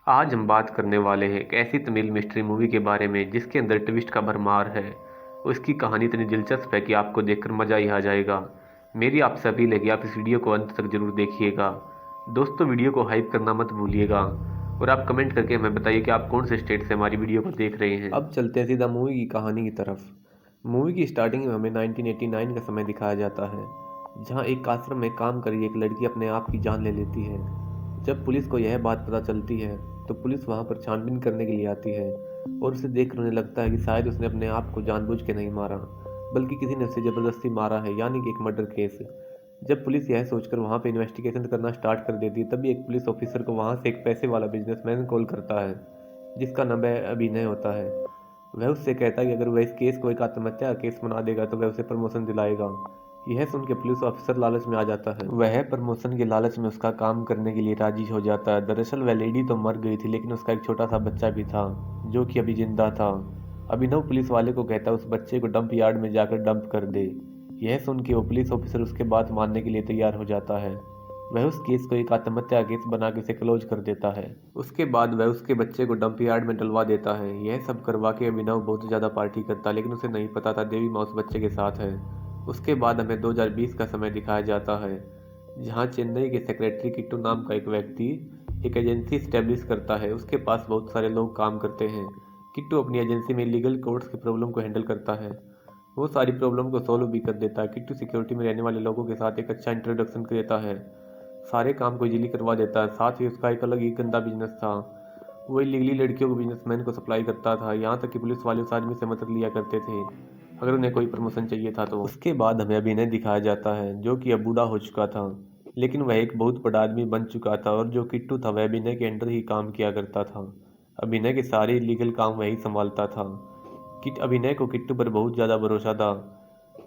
आज हम बात करने वाले हैं एक ऐसी तमिल मिस्ट्री मूवी के बारे में जिसके अंदर ट्विस्ट का भरमार है। उसकी कहानी इतनी दिलचस्प है कि आपको देखकर मज़ा ही आ जाएगा। मेरी आपसे अपील है कि आप इस वीडियो को अंत तक जरूर देखिएगा। दोस्तों, वीडियो को हाइप करना मत भूलिएगा और आप कमेंट करके हमें बताइए कि आप कौन से स्टेट से हमारी वीडियो को देख रहे हैं। अब चलते हैं सीधा मूवी की कहानी की तरफ। मूवी की स्टार्टिंग में हमें 1989 का समय दिखाया जाता है, जहां एक आश्रम में काम कर रही एक लड़की अपने आप की जान ले लेती है। जब पुलिस को यह बात पता चलती है तो पुलिस वहां पर छानबीन करने के लिए आती है और उसे देखकर उन्हें लगता है कि शायद उसने अपने आप को जानबूझ के नहीं मारा, बल्कि किसी ने उसे ज़बरदस्ती मारा है, यानी कि एक मर्डर केस। जब पुलिस यह सोचकर वहां पर इन्वेस्टिगेशन करना स्टार्ट कर देती है, तभी एक पुलिस ऑफिसर को वहां से एक पैसे वाला बिजनेसमैन कॉल करता है, जिसका नाम अभिनय होता है। वह उससे कहता है कि अगर वह इस केस को एक आत्महत्या का केस बना देगा तो वह उसे प्रमोशन दिलाएगा। यह सुन के पुलिस ऑफिसर लालच में आ जाता है। वह प्रमोशन के लालच में उसका काम करने के लिए राजी हो जाता है। दरअसल वह लेडी तो मर गई थी, लेकिन उसका एक छोटा सा बच्चा भी था जो कि अभी जिंदा था। अभिनव पुलिस वाले को कहता है उस बच्चे को डंप यार्ड में जाकर डंप कर दे। यह सुन के वो पुलिस ऑफिसर उसके बात मानने के लिए तैयार हो जाता है। वह उस केस को एक आत्महत्या केस बना के उसे क्लोज कर देता है। उसके बाद वह उसके बच्चे को डंप यार्ड में डलवा देता है। यह सब करवा के अभिनव बहुत ज़्यादा पार्टी करता है, लेकिन उसे नहीं पता था देवी माँ उस बच्चे के साथ है। उसके बाद हमें 2020 का समय दिखाया जाता है, जहाँ चेन्नई के सेक्रेटरी किट्टू नाम का एक व्यक्ति एक एजेंसी स्टैब्लिश करता है। उसके पास बहुत सारे लोग काम करते हैं। किट्टू अपनी एजेंसी में लीगल कोर्ट्स की प्रॉब्लम को हैंडल करता है। वो सारी प्रॉब्लम को सॉल्व भी कर देता है। किट्टू सिक्योरिटी में रहने वाले लोगों के साथ एक अच्छा इंट्रोडक्शन देता है, सारे काम को इजीली करवा देता है। साथ ही उसका एक अलग ही गंदा बिजनेस था। वो इलीगली लड़कियों को बिजनेसमैन को सप्लाई करता था। यहाँ तक कि पुलिस वाले उस आदमी से मदद लिया करते थे अगर उन्हें कोई प्रमोशन चाहिए था तो। उसके बाद हमें अभिनय दिखाया जाता है, जो कि अब बूढ़ा हो चुका था, लेकिन वह एक बहुत बड़ा आदमी बन चुका था। और जो किट्टू था वह अभिनय के अंडर ही काम किया करता था। अभिनय के सारे इलीगल काम वही संभालता था। किट अभिनय को किट्टू पर बहुत ज़्यादा भरोसा था।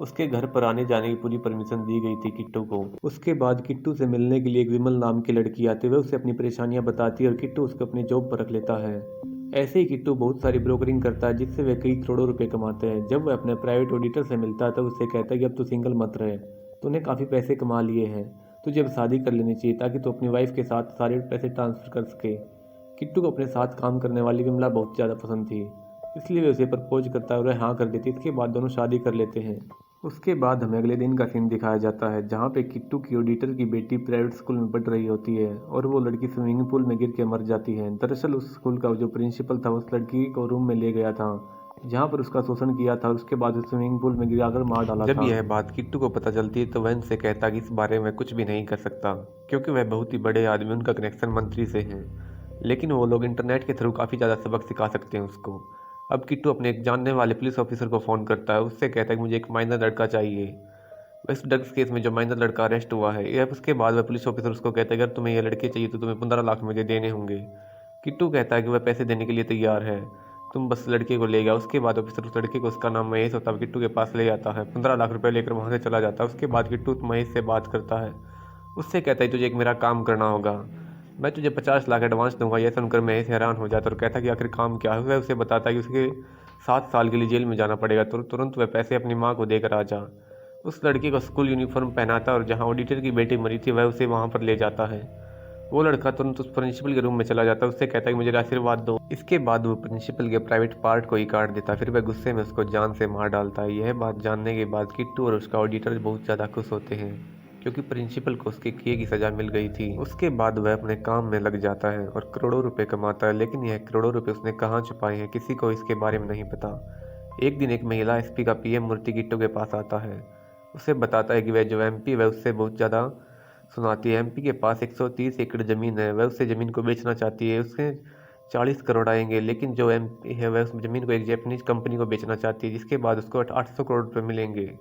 उसके घर पर आने जाने की पूरी परमिशन दी गई थी किट्टू को। उसके बाद किट्टू से मिलने के लिए एक विमल नाम की लड़की आती है। वह उसे अपनी परेशानियां बताती है और किट्टू उसको अपनी जॉब पर रख लेता है। ऐसे ही किट्टू बहुत सारी ब्रोकरिंग करता है, जिससे वह कई करोड़ों रुपए कमाते हैं। जब वह अपने प्राइवेट ऑडिटर से मिलता है तो उससे कहता है कि अब तू सिंगल मत रहे, तूने काफ़ी पैसे कमा लिए हैं, तुझे अब शादी कर लेनी चाहिए ताकि तू अपनी वाइफ के साथ सारे पैसे ट्रांसफर कर सके। किट्टू को अपने साथ काम करने वाली विमला बहुत ज़्यादा पसंद थी, इसलिए वे उसे प्रपोज करता है और वह हाँ कर देती है। इसके बाद दोनों शादी कर लेते हैं। उसके बाद हमें अगले दिन का सीन दिखाया जाता है, जहाँ पे किट्टू की ऑडिटर की बेटी प्राइवेट स्कूल में पढ़ रही होती है और वो लड़की स्विमिंग पूल में गिर के मर जाती है। दरअसल उस स्कूल का जो प्रिंसिपल था उस लड़की को रूम में ले गया था, जहाँ पर उसका शोषण किया था और उसके बाद उस स्विमिंग पूल में गिराकर मार डाला था। जब यह बात किट्टू को पता चलती है तो वह उनसे कहता कि इस बारे में कुछ भी नहीं कर सकता, क्योंकि वह बहुत ही बड़े आदमी, उनका कनेक्शन मंत्री से है। लेकिन वो लोग इंटरनेट के थ्रू काफ़ी ज़्यादा सबक सिखा सकते हैं उसको। अब किट्टू अपने एक जानने वाले पुलिस ऑफिसर को फ़ोन करता है। उससे कहता है कि मुझे एक माइनर लड़का चाहिए। इस ड्रग्स केस में जो माइनर लड़का अरेस्ट हुआ है, यह उसके बाद वह पुलिस ऑफिसर उसको कहता है अगर तुम्हें ये लड़के चाहिए तो तुम्हें 15 लाख मुझे देने होंगे। किट्टू कहता है कि वह पैसे देने के लिए तैयार है, तुम बस लड़के को ले गया। उसके बाद ऑफिसर उस लड़के को, उसका नाम महेश होता है, किट्टू के पास ले जाता है। 15 लाख रुपए लेकर वहाँ से चला जाता है। उसके बाद किट्टू महेश से बात करता है। उससे कहता है तुझे एक मेरा काम करना होगा, मैं तुझे 50 लाख एडवांस दूंगा। यह सुनकर महेश हैरान हो जाता है और कहता है कि आखिर काम क्या है। वह उसे बताता है कि उसके 7 साल के लिए जेल में जाना पड़ेगा, तो तुरंत वह पैसे अपनी माँ को देकर आ जा। उस लड़के को स्कूल यूनिफॉर्म पहनाता है और जहाँ ऑडिटर की बेटी मरी थी वह उसे वहाँ पर ले जाता है। वो लड़का तुरंत उस प्रिंसिपल के रूम में चला जाता है। उससे कहता है कि मुझे आशीर्वाद दो। इसके बाद वो प्रिंसिपल के प्राइवेट पार्ट को ही काट देता है। फिर वह गुस्से में उसको जान से मार डालता है। यह बात जानने के बाद किट्टू और उसका ऑडिटर बहुत ज़्यादा खुश होते हैं, क्योंकि प्रिंसिपल को उसके किए की सज़ा मिल गई थी। उसके बाद वह अपने काम में लग जाता है और करोड़ों रुपए कमाता है, लेकिन यह करोड़ों रुपए उसने कहाँ छुपाए हैं किसी को इसके बारे में नहीं पता। एक दिन एक महिला एसपी का पीएम मूर्ति किट्टू के पास आता है। उसे बताता है कि वह जो एमपी वह उससे बहुत ज़्यादा सुनाती है। एमपी के पास 130 एकड़ ज़मीन है, वह उससे ज़मीन को बेचना चाहती है। उसके 40 करोड़ आएंगे, लेकिन जो एमपी है वह उस ज़मीन को एक जापानीज कंपनी को बेचना चाहती है, जिसके बाद उसको 800 करोड़ रुपये मिलेंगे।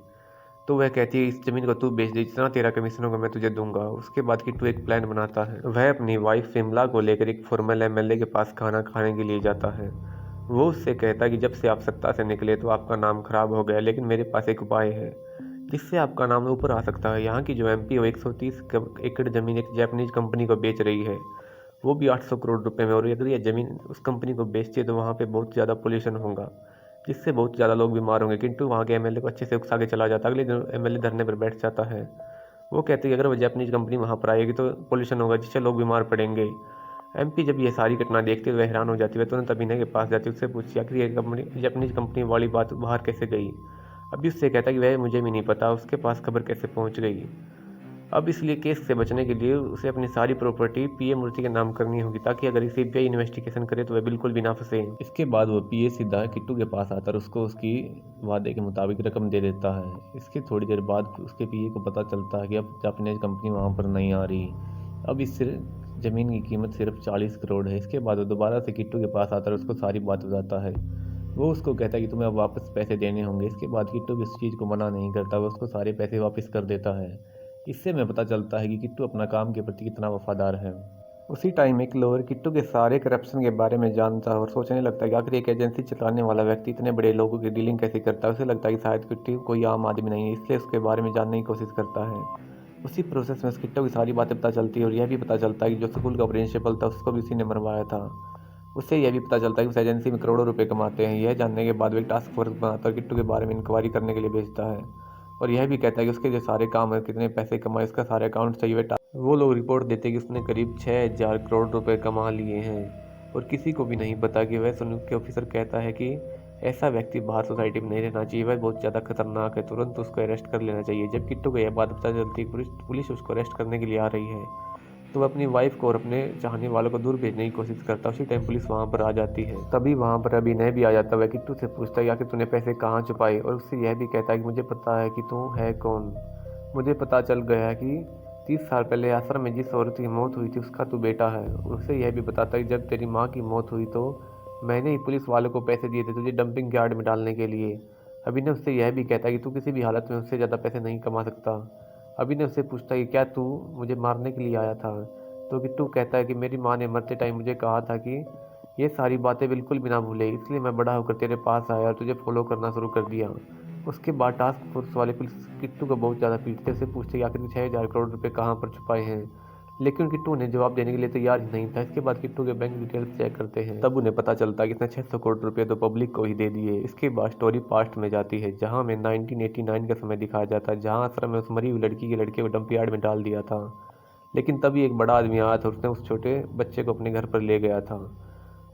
तो वह कहती है इस ज़मीन को तू बेच दे, जितना तेरा कमीशन होगा मैं तुझे दूंगा। उसके बाद किट्टू एक प्लान बनाता है। वह अपनी वाइफ विमला को लेकर एक फॉर्मल एमएलए के पास खाना खाने के लिए जाता है। वो उससे कहता है कि जब से आप सत्ता से निकले तो आपका नाम खराब हो गया, लेकिन मेरे पास एक उपाय है जिससे आपका नाम ऊपर आ सकता है। यहाँ की जो एमपी वो 130 एकड़ ज़मीन एक जापानीज कंपनी को बेच रही है, वो भी 800 करोड़ रुपए में। और अगर यह ज़मीन उस कंपनी को बेचती है तो वहाँ पे बहुत ज़्यादा पोल्यूशन होगा, जिससे बहुत ज़्यादा लोग बीमार होंगे। किंतु वहाँ के एमएलए को अच्छे से उकसा के चला जाता है। अगले दिन एमएलए धरने पर बैठ जाता है। वो कहते हैं कि अगर वो जापानीज कंपनी वहाँ पर आएगी तो पोल्यूशन होगा, जिससे लोग बीमार पड़ेंगे। एमपी जब ये सारी घटना देखते हुए हैरान हो जाती है, वह तुरंत अभिनय के पास जाती है, उससे पूछती है आखिर ये अपनी कंपनी वाली बात बाहर कैसे गई। अभी उससे कहता है कि वह मुझे भी नहीं पता उसके पास खबर कैसे पहुंच गई। अब इसलिए केस से बचने के लिए उसे अपनी सारी प्रॉपर्टी पीए मूर्ति के नाम करनी होगी, ताकि अगर सीबीआई इन्वेस्टिगेशन करे तो वह बिल्कुल भी ना फंसे। इसके बाद वो पीए सीधा किट्टू के पास आता है और उसको उसकी वादे के मुताबिक रकम दे देता है। इसके थोड़ी देर बाद उसके पीए को पता चलता है कि अब जापानीज कंपनी वहाँ पर नहीं आ रही। अब इस ज़मीन की कीमत सिर्फ 40 करोड़ है। इसके बाद वो दोबारा से किट्टू के पास आता है और उसको सारी बात बताता है। वो उसको कहता है कि तुम्हें अब वापस पैसे देने होंगे। इसके बाद किट्टू भी इस चीज़ को मना नहीं करता, वो उसको सारे पैसे वापस कर देता है। इससे हमें पता चलता है कि किट्टू अपना काम के प्रति कितना वफादार है। उसी टाइम एक लोअर किट्टू के सारे करप्शन के बारे में जानता है और सोचने लगता है कि आखिर एक एजेंसी चलाने वाला व्यक्ति इतने बड़े लोगों की डीलिंग कैसे करता है। उसे लगता है कि शायद किट्टू कोई आम आदमी नहीं है, इसलिए उसके बारे में जानने की कोशिश करता है। उसी प्रोसेस में उस किट्टू की सारी बातें पता चलती है और यह भी पता चलता है कि जो स्कूल का प्रिंसिपल था उसको भी उसी ने मरवाया था। उससे यह भी पता चलता है कि उस एजेंसी में करोड़ों रुपए कमाते हैं। यह जानने के बाद वो एक टास्क फोर्स बनाता है, किट्टू के बारे में इंक्वायरी करने के लिए भेजता है और यह भी कहता है कि उसके जो सारे काम है, कितने पैसे कमाए, उसका सारे अकाउंट चाहिए। वो लोग रिपोर्ट देते हैं कि उसने करीब 6000 करोड़ रुपए कमा लिए हैं और किसी को भी नहीं पता कि वह सुन के ऑफिसर कहता है कि ऐसा व्यक्ति बाहर सोसाइटी में नहीं रहना चाहिए, वह बहुत ज़्यादा खतरनाक है, तुरंत उसको अरेस्ट कर लेना चाहिए। जब किट्टू को यह बात पता चलती है पुलिस उसको अरेस्ट करने के लिए आ रही है, तो वह अपनी वाइफ को और अपने चाहने वालों को दूर भेजने की कोशिश करता है। उसी टाइम पुलिस वहाँ पर आ जाती है। तभी वहाँ पर अभिनय भी आ जाता है। वह किट्टू से पूछता है आखिर तूने पैसे कहाँ छुपाए, और उससे यह भी कहता है कि मुझे पता है कि तू है कौन। मुझे पता चल गया है कि 30 साल पहले आश्रम में जिस औरत की मौत हुई थी उसका तू बेटा है। उससे यह भी बताता है कि जब तेरी माँ की मौत हुई तो मैंने ही पुलिस वालों को पैसे दिए थे तुझे डंपिंग यार्ड में डालने के लिए। अभिनय उससे यह भी कहता है कि तू किसी भी हालत में उससे ज़्यादा पैसे नहीं कमा सकता। अभिनय उससे पूछता है कि क्या तू मुझे मारने के लिए आया था, तो किट्टू कहता है कि मेरी माँ ने मरते टाइम मुझे कहा था कि ये सारी बातें बिल्कुल भी ना भूले, इसलिए मैं बड़ा होकर तेरे पास आया और तुझे फॉलो करना शुरू कर दिया। उसके बाद टास्क फोर्स वाले पुलिस किट्टू को बहुत ज़्यादा पीटते, उससे पूछते कि आखिर 6000 करोड़ रुपए कहाँ पर छुपाए हैं, लेकिन किट्टू उन्हें जवाब देने के लिए तैयार ही नहीं था। इसके बाद किट्टू के बैंक डिटेल्स चेक करते हैं, तब उन्हें पता चलता है कि इसने 600 करोड़ रुपए तो पब्लिक को ही दे दिए। इसके बाद स्टोरी पास्ट में जाती है, जहाँ में 1989 का समय दिखाया जाता है, जहाँ आश्रम में उस मरी हुई लड़की के लड़के को डंप यार्ड में डाल दिया था। लेकिन तभी एक बड़ा आदमी आया था, उसने उस छोटे बच्चे को अपने घर पर ले गया था।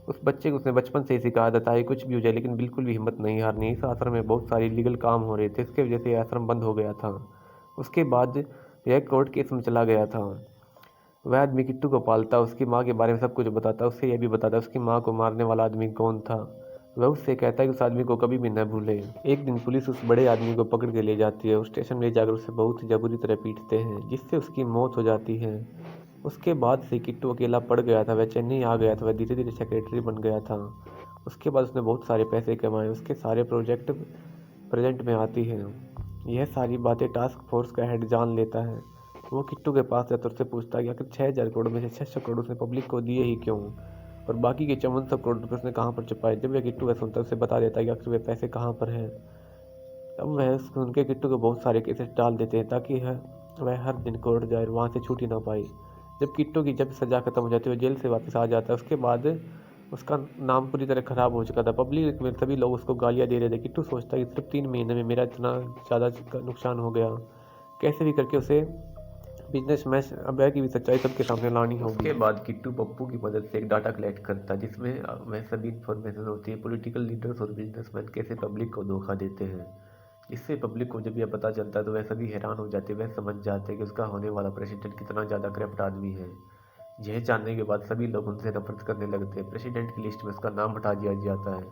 उस बच्चे को उसने बचपन से ही सिखाया था चाहे कुछ भी हो जाए, लेकिन बिल्कुल भी हिम्मत नहीं हारनी। इस आश्रम में बहुत सारे इलीगल काम हो रहे थे, इसके वजह से यह आश्रम बंद हो गया था। उसके बाद यह कोर्ट केस में चला गया था। वह आदमी किट्टू को पालता, उसकी माँ के बारे में सब कुछ बताता, उससे यह भी बताता उसकी माँ को मारने वाला आदमी कौन था। वह उससे कहता है कि उस आदमी को कभी भी न भूले। एक दिन पुलिस उस बड़े आदमी को पकड़ के ले जाती है और स्टेशन में जाकर उसे बहुत ही बुरी तरह पीटते हैं, जिससे उसकी मौत हो जाती है। उसके बाद से किट्टू अकेला पड़ गया था, वह चेन्नई आ गया था, वह धीरे धीरे सेक्रेटरी बन गया था। उसके बाद उसने बहुत सारे पैसे कमाए, उसके सारे प्रोजेक्ट प्रेजेंट में आती हैं। यह सारी बातें टास्क फोर्स का हेड जान लेता है। वो किट्टू के पास जाता है, उससे पूछता है कि आखिर 6000 करोड़ में से 600 करोड़ उसने पब्लिक को दिए ही क्यों, और बाकी के 5400 करोड़ रुपये उसने कहाँ पर छुपाए। जब वह किट्टू वह सुनता है, उसे बता देता है कि आखिर वे पैसे कहाँ पर हैं। तब वह सुन के किट्टू को बहुत सारे केसेस डाल देते हैं, ताकि वह हर दिन कोर्ट जाए और वहाँ से छूट ही ना पाए। जब किट्टू की जब सज़ा खत्म हो जाती है, वो जेल से वापस आ जाता है। उसके बाद उसका नाम पूरी तरह ख़राब हो चुका था, पब्लिक में सभी लोग उसको गालियाँ दे रहे थे। किट्टू सोचता है कि सिर्फ 3 महीने में मेरा इतना ज़्यादा नुकसान हो गया, कैसे भी करके उसे बिजनेस में अभय की भी सच्चाई सबके सामने लानी होगी। उसके बाद किट्टू पप्पू की मदद से एक डाटा कलेक्ट करता है, जिसमें वह सभी इन्फॉर्मेशन होती है पॉलिटिकल लीडर्स और बिजनेसमैन कैसे पब्लिक को धोखा देते हैं। इससे पब्लिक को जब यह पता चलता है तो वह सभी हैरान हो जाते हैं, वह समझ जाते हैं कि उसका होने वाला प्रेसिडेंट कितना ज़्यादा करप्ट आदमी है। यह जानने के बाद सभी लोग उनसे नफरत करने लगते हैं। प्रेसिडेंट की लिस्ट में उसका नाम हटा दिया जाता है।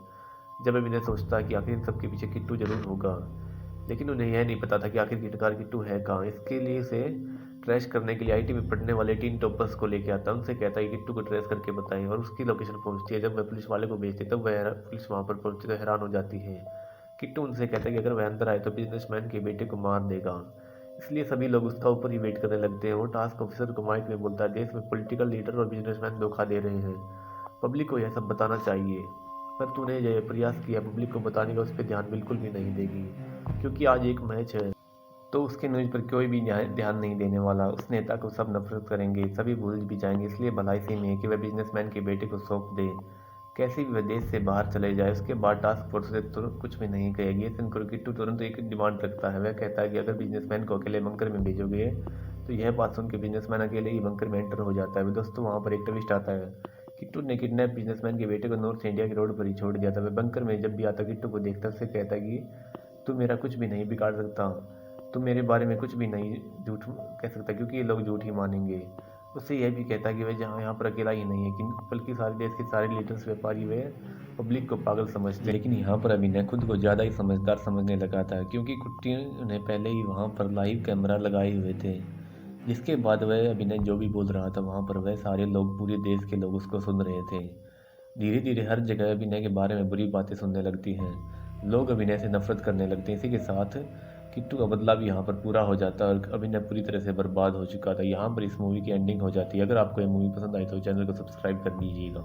जब अभिनय सोचता है कि आखिर इन सबके पीछे किट्टू जरूर होगा, लेकिन उन्हें यह नहीं पता था कि आखिर गिरफ्तार किट्टू है कहाँ। इसके लिए उसे ट्रेस करने के लिए आईटी में पढ़ने वाले 3 टॉपर्स को लेके आता है, उनसे कहता है कि किट्टू को ट्रेस करके बताएं, और उसकी लोकेशन पहुंचती है। जब वह पुलिस वाले को भेजते तब वह पुलिस वहां पर पहुंचती तो हैरान हो जाती है। किट्टू उनसे कहता है कि अगर वह अंदर आए तो बिजनेसमैन के बेटे को मार देगा, इसलिए सभी लोग उसका ऊपर ही वेट करने लगते हैं। वो टास्क ऑफिसर को माइक में बोलता है, देश में पॉलिटिकल लीडर और बिजनेसमैन धोखा दे रहे हैं, पब्लिक को यह सब बताना चाहिए। पर तूने यह प्रयास किया पब्लिक को बताने का, उस पर ध्यान बिल्कुल भी नहीं देगी, क्योंकि आज एक मैच है तो उसके न्यूज़ पर कोई भी ध्यान नहीं देने वाला। उस नेता को सब नफरत करेंगे, सभी भूल भी जाएंगे, इसलिए भलाई इसी में है कि वह बिजनेसमैन के बेटे को सौंप दे, कैसे भी वह देश से बाहर चले जाए। उसके बाद टास्क फोर्स से तुरंत कुछ भी नहीं कहेगी। सुनकर किट्टू तुरंत एक डिमांड रखता है, वह कहता है कि अगर बिजनेसमैन को अकेले बंकर में भेजोगे तो यह बात सुन के बिजनेसमैन अकेले ही बंकर में एंटर हो जाता है। दोस्तों वहाँ पर एक ट्विस्ट आता है। किट्टू ने किडनैप बिजनेसमैन के बेटे को नॉर्थ इंडिया के रोड पर ही छोड़ दिया था। वह बंकर में जब भी आता किट्टू को देखता उससे कहता कि तू मेरा कुछ भी नहीं बिगाड़ सकता, तू मेरे बारे में कुछ भी नहीं झूठ कह सकता, क्योंकि ये लोग झूठ ही मानेंगे। उससे यह भी कहता कि वह जहाँ यहाँ पर अकेला ही नहीं है, कि बल्कि सारे देश के सारे लीडर्स व्यापारी वे पब्लिक को पागल समझते हैं। लेकिन यहाँ पर अभिनय खुद को ज़्यादा ही समझदार समझने लगा था, क्योंकि कुट्टी ने पहले ही वहाँ पर लाइव कैमरा लगाए हुए थे, जिसके बाद वह अभिनय जो भी बोल रहा था वहाँ पर वह सारे लोग, पूरे देश के लोग उसको सुन रहे थे। धीरे धीरे हर जगह अभिनय के बारे में बुरी बातें सुनने लगती हैं, लोग अभिनय से नफरत करने लगते हैं। इसी के साथ किट्टू का बदला भी यहाँ पर पूरा हो जाता है और अभिनय पूरी तरह से बर्बाद हो चुका था। यहाँ पर इस मूवी की एंडिंग हो जाती है। अगर आपको ये मूवी पसंद आई तो चैनल को सब्सक्राइब कर दीजिएगा।